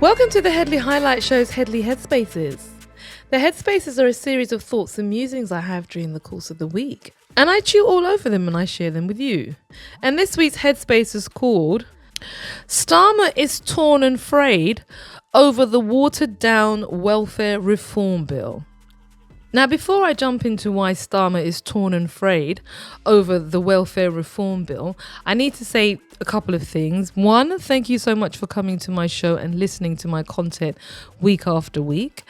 Welcome to the Headley Highlight Show's Headley Headspaces. The Headspaces are a series of thoughts and musings I have during the course of the week, and I chew all over them and I share them with you. And this week's Headspace is called Starmer is torn and frayed over the watered down welfare reform bill. Now, before I jump into why Starmer is torn and frayed over the welfare reform bill, I need to say a couple of things. One, thank you so much for coming to my show and listening to my content week after week.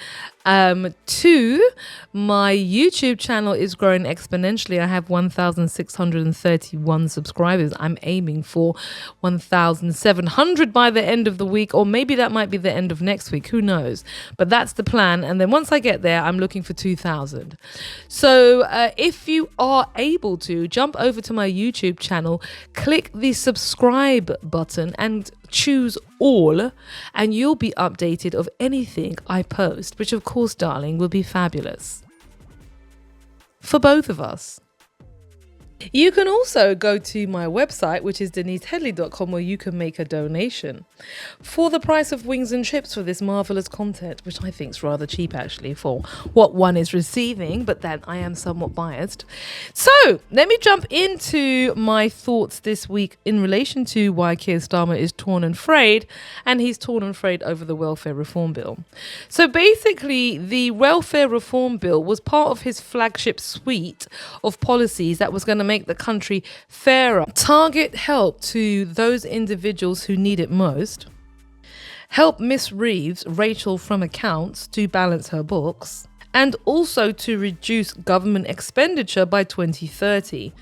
Two, my YouTube channel is growing exponentially. I have 1,631 subscribers. I'm aiming for 1,700 by the end of the week, or maybe that might be the end of next week. Who knows? But that's the plan. And then once I get there, I'm looking for 2,000. So if you are able to, jump over to my YouTube channel, click the subscribe button and choose all, and you'll be updated of anything I post, which of course, darling, will be fabulous for both of us. You can also go to my website, which is denisehedley.com, where you can make a donation for the price of wings and chips for this marvellous content, which I think is rather cheap actually for what one is receiving, but then I am somewhat biased. So let me jump into my thoughts this week in relation to why Keir Starmer is torn and frayed, and he's torn and frayed over the welfare reform bill. So basically, the welfare reform bill was part of his flagship suite of policies that was going to make the country fairer, target help to those individuals who need it most, help Miss Reeves, Rachel from accounts, to balance her books, and also to reduce government expenditure by 2030.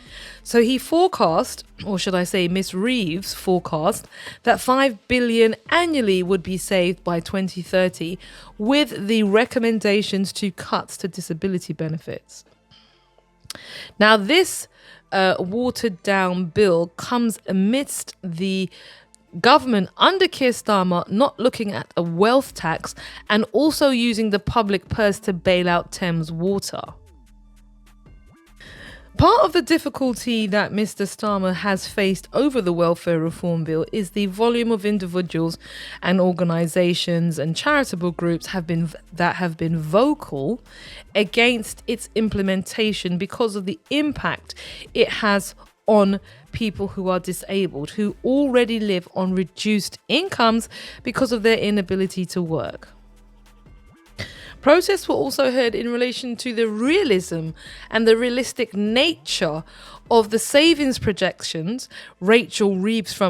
So he forecast, or should I say Miss Reeves forecast, that 5 billion annually would be saved by 2030 with the recommendations to cuts to disability benefits. Now this watered down bill comes amidst the government under Keir Starmer not looking at a wealth tax and also using the public purse to bail out Thames Water. Part of the difficulty that Mr. Starmer has faced over the welfare reform bill is the volume of individuals and organisations and charitable groups that have been vocal against its implementation because of the impact it has on people who are disabled, who already live on reduced incomes because of their inability to work. Protests were also heard in relation to the realism and the realistic nature of the savings projections Rachel Reeves, I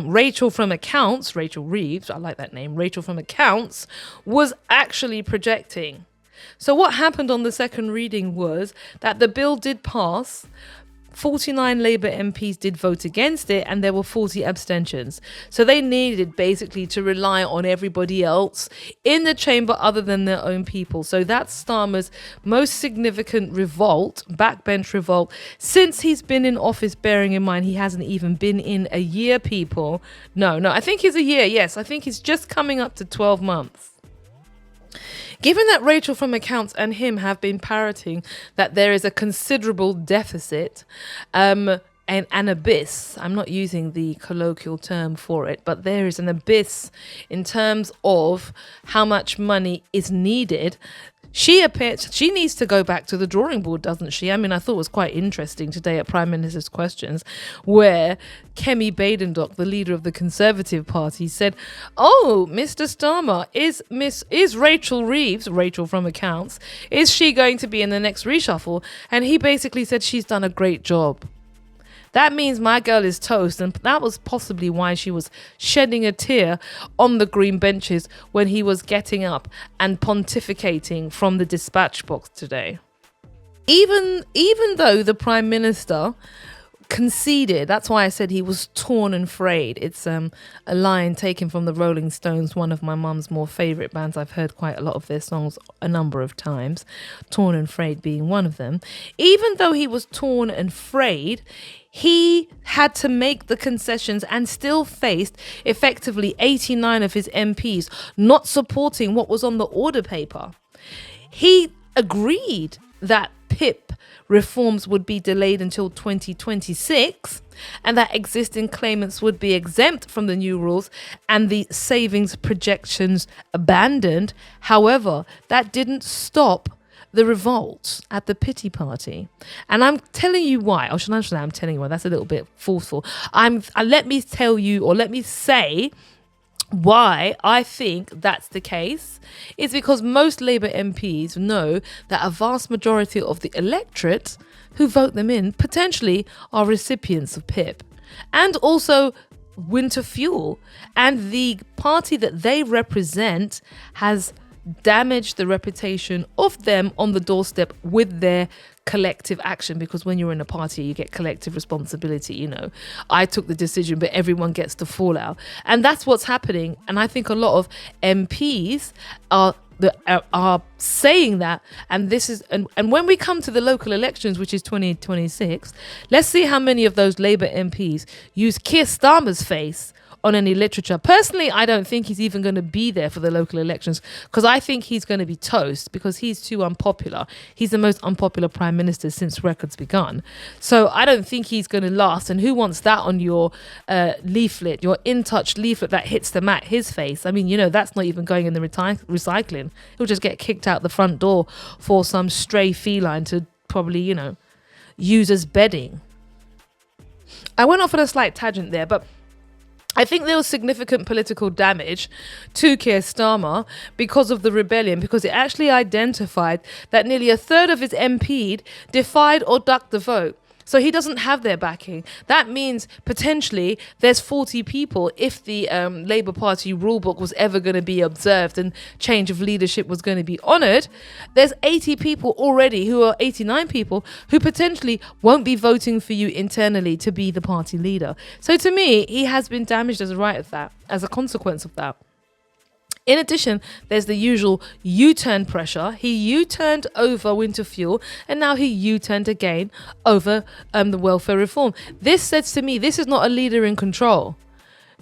like that name, Rachel from accounts, was actually projecting. So what happened on the second reading was that the bill did pass. 49 Labour MPs did vote against it, and there were 40 abstentions. So they needed basically to rely on everybody else in the chamber other than their own people. So that's Starmer's most significant revolt, backbench revolt, since he's been in office, bearing in mind he hasn't even been in a year, people. No, I think he's a year. Yes, I think he's just coming up to 12 months. Given that Rachel from accounts and him have been parroting that there is a considerable deficit, an abyss, I'm not using the colloquial term for it, but there is an abyss in terms of how much money is needed. She needs to go back to the drawing board, doesn't she? I mean, I thought it was quite interesting today at Prime Minister's Questions, where Kemi Badenoch, the leader of the Conservative Party, said, "Oh, Mr. Starmer, is Rachel Reeves, Rachel from accounts, is she going to be in the next reshuffle?" And he basically said she's done a great job. That means my girl is toast, and that was possibly why she was shedding a tear on the green benches when he was getting up and pontificating from the dispatch box today. Even though the Prime Minister conceded, that's why I said he was torn and frayed. It's a line taken from the Rolling Stones, one of my mum's more favourite bands. I've heard quite a lot of their songs a number of times, Torn and Frayed being one of them. Even though he was torn and frayed, he had to make the concessions and still faced effectively 89 of his MPs not supporting what was on the order paper. He agreed that PIP reforms would be delayed until 2026, and that existing claimants would be exempt from the new rules and the savings projections abandoned. However, that didn't stop the revolt at the pity party. And I'm telling you why. Oh, should I say I'm telling you why? That's a little bit forceful. Let me tell you, or let me say why I think that's the case. Is because most Labour MPs know that a vast majority of the electorate who vote them in potentially are recipients of PIP and also winter fuel, and the party that they represent has damaged the reputation of them on the doorstep with their collective action, because when you're in a party you get collective responsibility. You know, I took the decision but everyone gets the fallout, and that's what's happening. And I think a lot of MPs are saying that, and this is and when we come to the local elections, which is 2026, let's see how many of those Labour MPs use Keir Starmer's face on any literature. Personally, I don't think he's even going to be there for the local elections, because I think he's going to be toast because he's too unpopular. He's the most unpopular prime minister since records begun. So I don't think he's going to last. And who wants that on your leaflet, your In Touch leaflet that hits the mat, his face? I mean, you know, that's not even going in the recycling. He'll just get kicked out the front door for some stray feline to probably, you know, use as bedding. I went off on a slight tangent there, but I think there was significant political damage to Keir Starmer because of the rebellion, because it actually identified that nearly a third of his MPs defied or ducked the vote. So he doesn't have their backing. That means potentially there's 40 people, if the Labour Party rulebook was ever going to be observed and change of leadership was going to be honoured, there's 80 people already, who are 89 people, who potentially won't be voting for you internally to be the party leader. So to me, he has been damaged as a consequence of that. In addition, there's the usual U-turn pressure. He U-turned over winter fuel, and now he U-turned again over the welfare reform. This says to me, this is not a leader in control.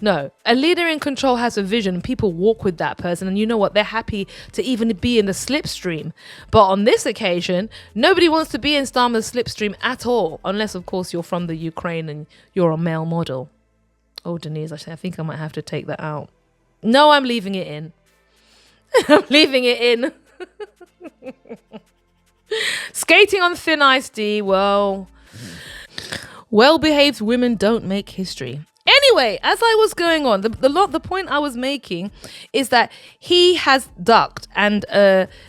No, a leader in control has a vision. People walk with that person, and you know what? They're happy to even be in the slipstream. But on this occasion, nobody wants to be in Starmer's slipstream at all, unless, of course, you're from the Ukraine and you're a male model. Oh, Denise, I think I might have to take that out. No, I'm leaving it in. I'm leaving it in. Skating on thin ice, D. Well, well-behaved women don't make history. Anyway, as I was going on, the point I was making is that he has ducked, and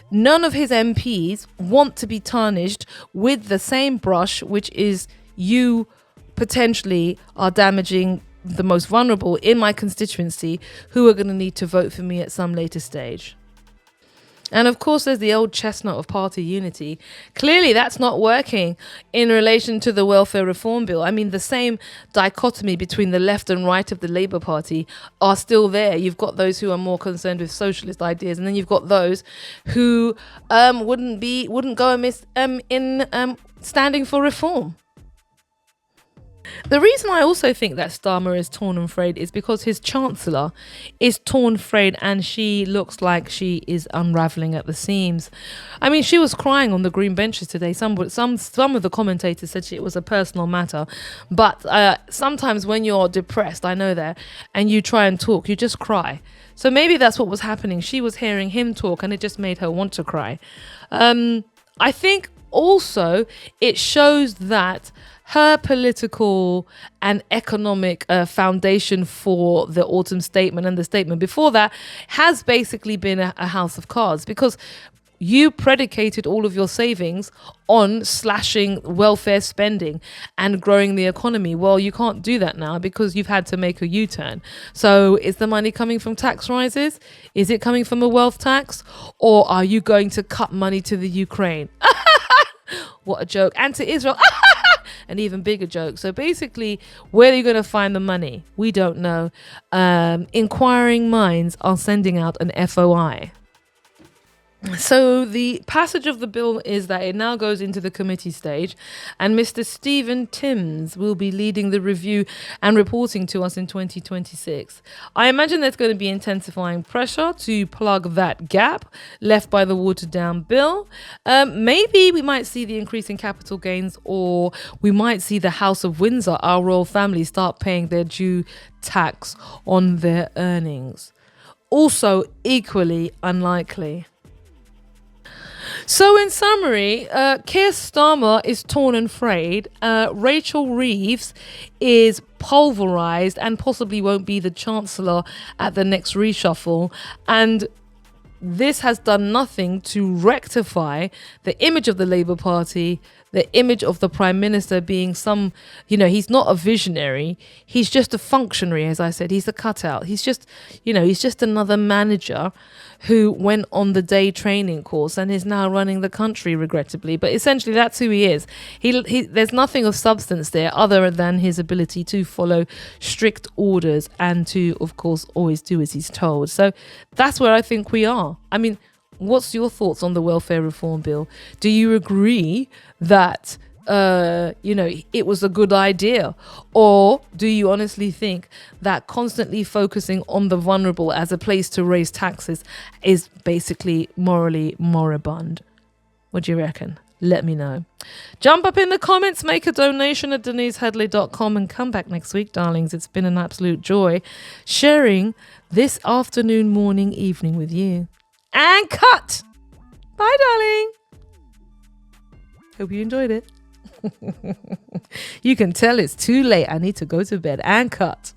none of his MPs want to be tarnished with the same brush, which is you potentially are damaging the most vulnerable in my constituency, who are going to need to vote for me at some later stage. And of course, there's the old chestnut of party unity. Clearly, that's not working in relation to the welfare reform bill. I mean, the same dichotomy between the left and right of the Labour Party are still there. You've got those who are more concerned with socialist ideas, and then you've got those who wouldn't go amiss in standing for reform. The reason I also think that Starmer is torn and frayed is because his chancellor is torn, frayed, and she looks like she is unravelling at the seams. I mean, she was crying on the green benches today. Some of the commentators said it was a personal matter, but sometimes when you're depressed, I know that, and you try and talk, you just cry. So maybe that's what was happening. She was hearing him talk, and it just made her want to cry. I think also it shows that her political and economic foundation for the autumn statement and the statement before that has basically been a house of cards, because you predicated all of your savings on slashing welfare spending and growing the economy. Well, you can't do that now because you've had to make a U-turn. So is the money coming from tax rises? Is it coming from a wealth tax? Or are you going to cut money to the Ukraine? What a joke. And to Israel. An even bigger joke. So basically, where are you going to find the money? We don't know. Inquiring minds are sending out an FOI. So the passage of the bill is that it now goes into the committee stage, and Mr. Stephen Timms will be leading the review and reporting to us in 2026. I imagine there's going to be intensifying pressure to plug that gap left by the watered down bill. Maybe we might see the increase in capital gains, or we might see the House of Windsor, our royal family, start paying their due tax on their earnings. Also equally unlikely. So in summary, Keir Starmer is torn and frayed. Rachel Reeves is pulverised and possibly won't be the Chancellor at the next reshuffle. And this has done nothing to rectify the image of the Labour Party, the image of the Prime Minister being some, he's not a visionary. He's just a functionary, as I said. He's a cutout. He's just another manager who went on the day training course and is now running the country, regrettably. But essentially, that's who he is. There's nothing of substance there other than his ability to follow strict orders and to, of course, always do as he's told. So that's where I think we are. I mean, what's your thoughts on the welfare reform bill? Do you agree that it was a good idea? Or do you honestly think that constantly focusing on the vulnerable as a place to raise taxes is basically morally moribund? What do you reckon? Let me know. Jump up in the comments, make a donation at deniseheadley.com, and come back next week, darlings. It's been an absolute joy sharing this afternoon, morning, evening with you. And cut! Bye, darling. Hope you enjoyed it. You can tell it's too late. I need to go to bed. And cut.